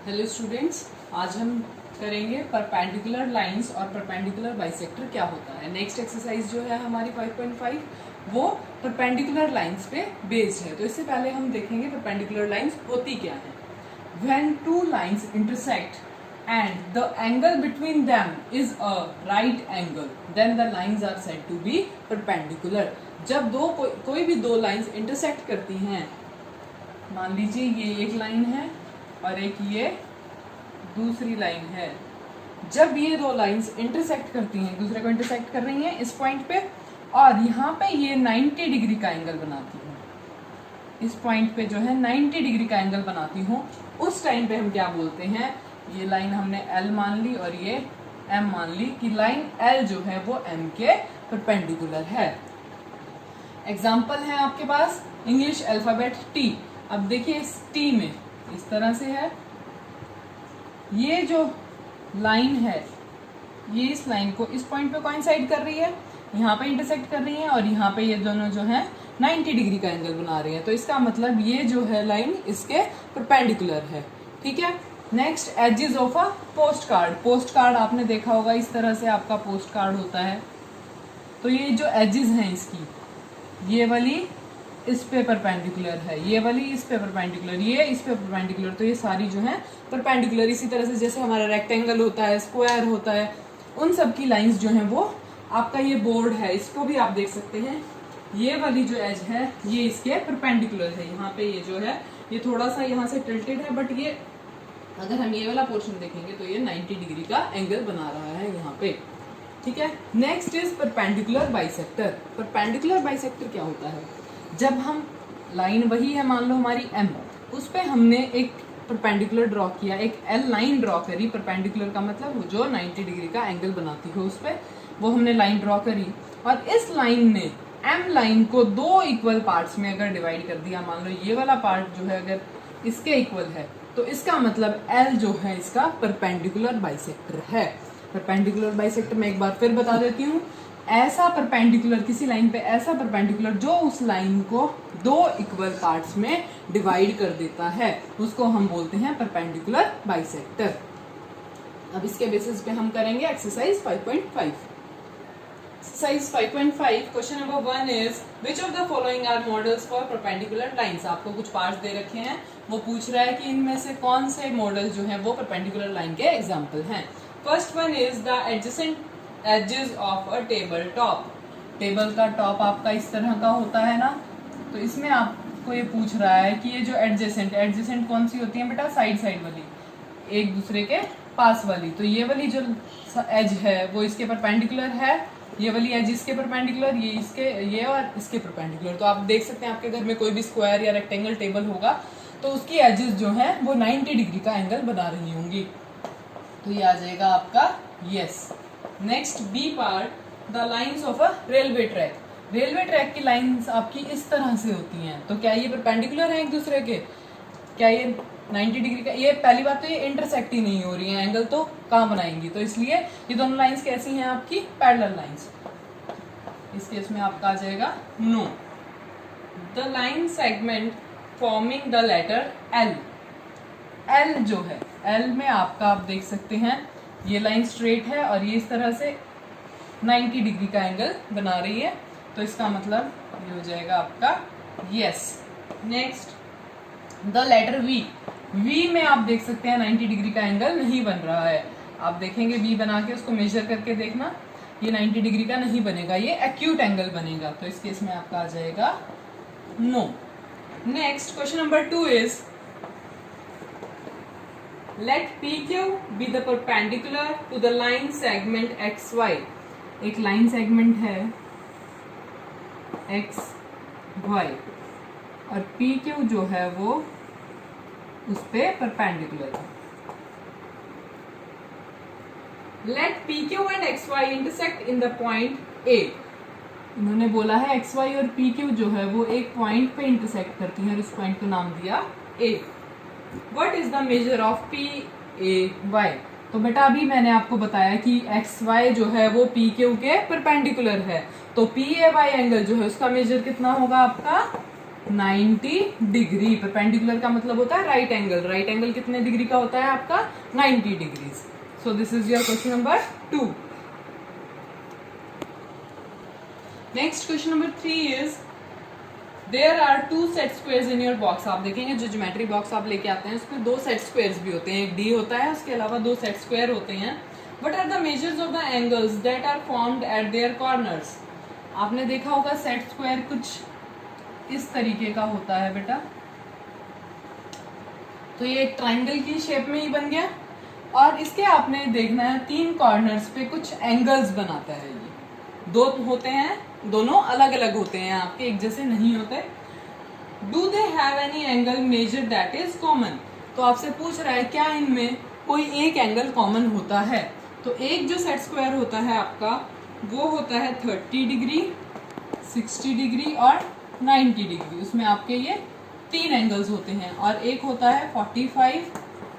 Hello students, आज हम करेंगे परपेंडिकुलर लाइंस और परपेंडिकुलर बाइसेक्टर क्या होता है। नेक्स्ट एक्सरसाइज जो है हमारी 5.5 वो परपेंडिकुलर लाइंस पे बेस्ड है। तो इससे पहले हम देखेंगे परपेंडिकुलर लाइंस होती क्या है। When two lines intersect and the angle between them is a right angle then the lines are said to be perpendicular। जब कोई भी दो लाइंस इंटरसेक्ट करती हैं, मान लीजिए ये एक लाइन है और एक ये दूसरी लाइन है, जब ये दो लाइंस इंटरसेक्ट करती हैं, एक दूसरे को इंटरसेक्ट कर रही हैं इस पॉइंट पे और यहाँ पे ये 90 डिग्री का एंगल बनाती हैं, इस पॉइंट पे जो है 90 डिग्री का एंगल बनाती हूँ, उस टाइम पे हम क्या बोलते हैं, ये लाइन हमने L मान ली और ये M मान ली कि लाइन L जो है वो M के परपेंडिकुलर है। एग्जाम्पल है आपके पास इंग्लिश अल्फाबेट T। अब देखिए इस T में इस तरह से है, ये जो लाइन है ये इस लाइन को इस पॉइंट पे कोइंसाइड कर रही है, यहाँ पे इंटरसेक्ट कर रही है और यहाँ पे ये दोनों जो है 90 डिग्री का एंगल बना रही है। तो इसका मतलब ये जो है लाइन इसके परपेंडिकुलर है। ठीक है। Next, edges of a postcard. Postcard आपने देखा होगा, इस तरह से आपका पोस्ट कार्ड होता है। तो ये जो एजेस हैं इसकी, ये वाली इस पे परपेंडिकुलर है, ये वाली इस पे परपेंडिकुलर, ये इस पे परपेंडिकुलर, तो ये सारी जो है परपेंडिकुलर। इसी तरह से जैसे हमारा रेक्टेंगल होता है, स्क्वायर होता है, उन सब की लाइंस जो हैं वो आपका ये बोर्ड है, इसको भी आप देख सकते हैं, ये वाली जो एज है ये इसके परपेंडिकुलर है। यहाँ पे ये जो है ये थोड़ा सा यहाँ से टिल्टेड है, बट ये अगर हम ये वाला पोर्शन देखेंगे तो ये 90 डिग्री का एंगल बना रहा है यहाँ पे। ठीक है। Next is perpendicular bisector. Perpendicular bisector क्या होता है, जब हम लाइन वही है मान लो हमारी M, उस पे हमने एक परपेंडिकुलर ड्रॉ किया, एक L लाइन ड्रॉ करी। परपेंडिकुलर का मतलब जो 90 डिग्री का एंगल बनाती है उस पे वो हमने लाइन ड्रॉ करी और इस लाइन ने M लाइन को दो इक्वल पार्ट्स में अगर डिवाइड कर दिया, मान लो ये वाला पार्ट जो है अगर इसके इक्वल है तो इसका मतलब L जो है इसका परपेंडिकुलर बाइसेक्टर है। परपेंडिकुलर बाइसेक्टर मैं एक बार फिर बता देती हूँ, ऐसा परपेंडिकुलर, किसी लाइन पे ऐसा परपेंडिकुलर जो उस लाइन को दो इक्वल पार्ट्स में डिवाइड कर देता है, उसको हम बोलते हैं परपेंडिकुलर बाइसेक्टर। अब इसके बेसिस पे हम करेंगे exercise 5.5। Exercise 5.5 question number 1 is which of the following are models for perpendicular lines. आपको कुछ पार्ट्स दे रखे हैं, वो पूछ रहा है कि इनमें से कौन से मॉडल जो हैं वो परपेंडिकुलर लाइन के एग्जांपल हैं। First one is the adjacent edges of a table top. Table का टॉप आपका इस तरह का होता है ना, तो इसमें आपको ये पूछ रहा है कि ये जो एडजेसेंट कौन सी होती है बेटा, साइड साइड वाली, एक दूसरे के पास वाली। तो ये वाली जो एज है वो इसके परपेंडिकुलर है, ये वाली एज इसके परपेंडिकुलर, ये इसके, ये और इसके परपेंडिकुलर। तो आप देख सकते हैं आपके घर में कोई भी स्क्वायर या रेक्टेंगल टेबल होगा तो उसकी एजेस जो है वो 90 डिग्री का एंगल बना रही होंगी। तो ये आ जाएगा आपका yes. Next B part, the lines of a railway track. Railway track की लाइंस आपकी इस तरह से होती हैं, तो क्या ये परपेंडिकुलर है एक दूसरे के, क्या ये 90 डिग्री का, ये पहली बात तो ये इंटरसेक्ट ही नहीं हो रही है, एंगल तो कहाँ बनाएंगी, तो इसलिए ये दोनों लाइंस कैसी हैं आपकी, पैरेलल लाइंस। इस केस में आपका आ जाएगा no. The line segment forming the letter L। L जो है, L में आपका आप देख सकते हैं ये लाइन स्ट्रेट है और ये इस तरह से 90 डिग्री का एंगल बना रही है, तो इसका मतलब ये हो जाएगा आपका yes. Next the letter V। V में आप देख सकते हैं 90 डिग्री का एंगल नहीं बन रहा है। आप देखेंगे V बना के उसको मेजर करके देखना, ये 90 डिग्री का नहीं बनेगा, ये एक्यूट एंगल बनेगा, तो इस केस में आपका आ जाएगा no. Next question number 2 is let PQ be the perpendicular to the line segment XY। एक लाइन सेगमेंट है XY और PQ जो है वो उस पे परपेंडिकुलर है। Let PQ and XY intersect in the point A। इन्होंने बोला है XY और PQ जो है वो एक पॉइंट पे इंटरसेक्ट करती हैं और इस पॉइंट का नाम दिया A। What is the measure of PAY। तो बेटा अभी मैंने आपको बताया कि XY जो है वो PQ के परपेंडिकुलर है, तो PAY एंगल जो है उसका मेजर कितना होगा आपका 90 डिग्री। परपेंडिकुलर का मतलब होता है राइट एंगल। राइट एंगल कितने डिग्री का होता है आपका? 90 degree. So this is your question number 2। Next question number 3 is there are 2 set squares in your box. आप देखेंगे जो ज्योमेट्री बॉक्स आप लेके आते हैं उसमें 2 सेट स्क्वायर्स भी होते हैं, एक डी होता है, उसके अलावा 2 सेट स्क्वायर होते हैं। What are the measures of the angles that are formed at their corners. आपने देखा होगा सेट स्क्वायर कुछ इस तरीके का होता है बेटा। तो ये एक ट्राइंगल की शेप में ही बन गया और इसके आपने देखना है 3 कॉर्नर्स पे कुछ एंगल्स बनाता है। ये 2 होते हैं, दोनों अलग अलग होते हैं आपके, एक जैसे नहीं होते। Do they have any angle measure that is common. तो आपसे पूछ रहा है क्या इनमें कोई एक एंगल कॉमन होता है। तो एक जो सेट स्क्वायर होता है आपका वो होता है 30 डिग्री, 60 डिग्री और 90 डिग्री। उसमें आपके ये 3 एंगल्स होते हैं। और एक होता है 45,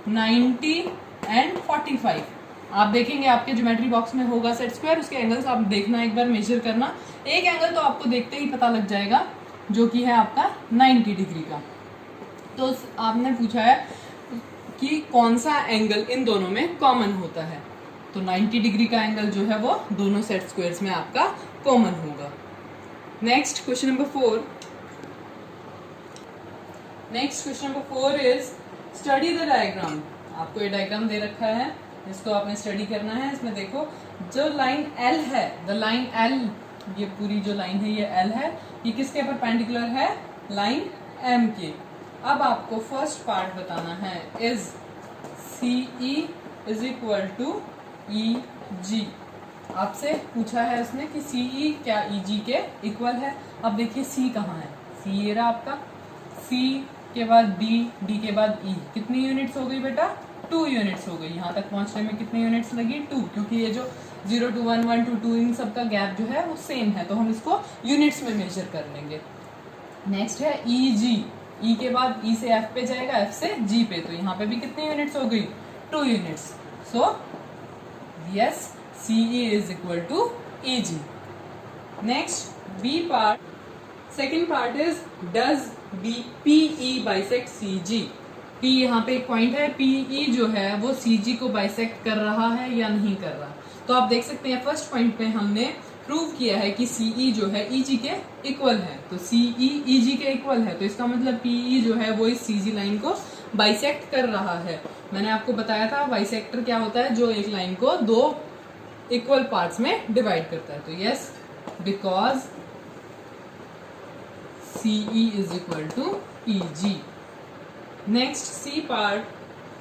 90 एंड 45। आप देखेंगे आपके ज्योमेट्री बॉक्स में होगा सेट स्क्वायर, उसके एंगल्स आप देखना, एक बार मेजर करना। एक एंगल तो आपको देखते ही पता लग जाएगा जो कि है आपका 90 डिग्री का। तो आपने पूछा है कि कौन सा एंगल इन दोनों में कॉमन होता है। तो 90 डिग्री का एंगल जो है वो दोनों सेट स्क्वायर्स में आपका कॉमन होगा। Next question number 4। Next question number 4 is study the diagram. आपको ये डायग्राम दे रखा है, इसको आपने स्टडी करना है। इसमें देखो जो लाइन L है, द लाइन L, ये पूरी जो लाइन है ये L है, ये किसके परपेंडिकुलर है? लाइन M के। अब आपको फर्स्ट पार्ट बताना है is CE is equal to EG। आपसे पूछा है उसने कि CE क्या EG के इक्वल है। अब देखिए C कहाँ है? C ये रहा आपका, C के बाद D, D के बाद E। कितनी यूनिट्स हो गई बेटा? 2 यूनिट्स हो गई। यहाँ तक पहुंचने में कितनी यूनिट्स लगी? 2, क्योंकि ये जो 0 to 1, 1 to 2 इन सब का गैप जो है वो सेम है, तो हम इसको यूनिट्स में मेजर कर लेंगे। नेक्स्ट है EG। E के बाद E से F पे जाएगा, F से G पे, तो यहाँ पे भी कितनी यूनिट्स हो गई? 2 units. So yes, CE is equal to EG। Next B part, second part is does PE bisect CG। P यहाँ पे एक पॉइंट है, PE जो है वो CG को बाइसेक्ट कर रहा है या नहीं कर रहा। तो आप देख सकते हैं फर्स्ट पॉइंट पे हमने प्रूव किया है कि CE जो है EG के इक्वल है। तो CE EG के इक्वल है, तो इसका मतलब PE जो है वो इस CG लाइन को बाइसेक्ट कर रहा है। मैंने आपको बताया था बाइसेक्टर क्या होता है, जो एक लाइन को 2 इक्वल पार्ट्स में डिवाइड करता है। तो yes, because CE is equal to EG. Next, C part.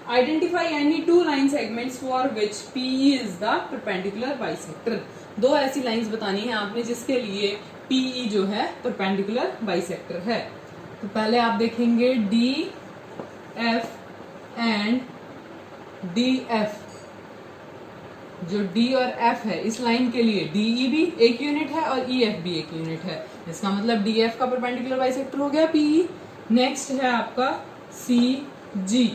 Identify any 2 line segments for which PE is the perpendicular bisector. 2 ऐसी लाइंस बतानी है आपने जिसके लिए PE जो है परपेंडिकुलर बाइसेक्टर है। तो पहले आप देखेंगे DF एंड DF। जो D और F है इस लाइन के लिए DE भी एक यूनिट है और EF भी एक यूनिट है। इसका मतलब DF का परपेंडिकुलर बाइसेक्टर हो गया PE। नेक्स्ट है आपका CG।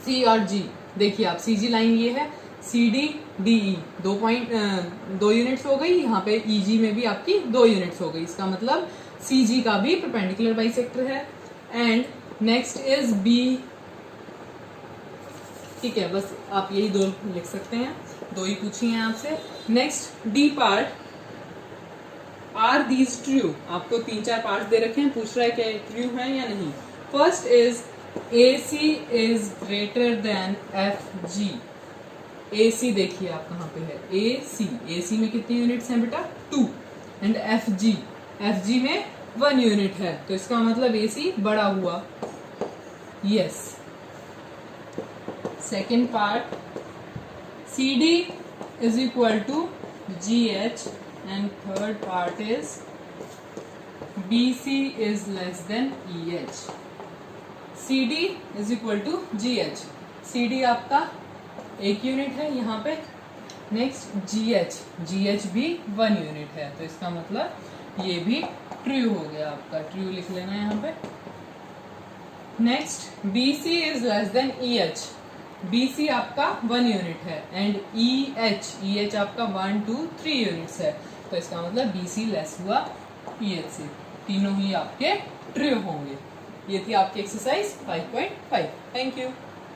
C और G देखिए आप, CG लाइन ये है, CD DE 2 यूनिट्स हो गई। यहाँ पे EG में भी आपकी 2 यूनिट्स हो गई। इसका मतलब CG का भी परपेंडिकुलर बाइसेक्टर है। And next is B। ठीक है, बस आप यही 2 लिख सकते हैं, 2 ही पूछी हैं आपसे। Next D part, are these true. आपको 3-4 पार्ट्स दे रखे हैं, पूछ रहा है कि ट्रू है या नहीं। First is AC is greater than FG। AC देखिए आप कहाँ पे है, AC में कितनी यूनिट्स हैं बेटा? 2। एंड FG में 1 यूनिट है, तो इसका मतलब AC बड़ा हुआ। Yes. Second part, CD is equal to GH and third part is BC is less than EH. CD is equal to GH. CD आपका 1 यूनिट है यहाँ पे। नेक्स्ट GH भी 1 यूनिट है, तो इसका मतलब ये भी ट्रू हो गया आपका। ट्रू लिख लेना यहाँ पे। Next BC is less than EH। BC आपका 1 यूनिट है एंड EH आपका 1, 2, 3 यूनिट्स है, तो इसका मतलब BC लेस हुआ EH से। तीनों ही आपके ट्रू होंगे। ये थी आपकी एक्सरसाइज 5.5। Thank you.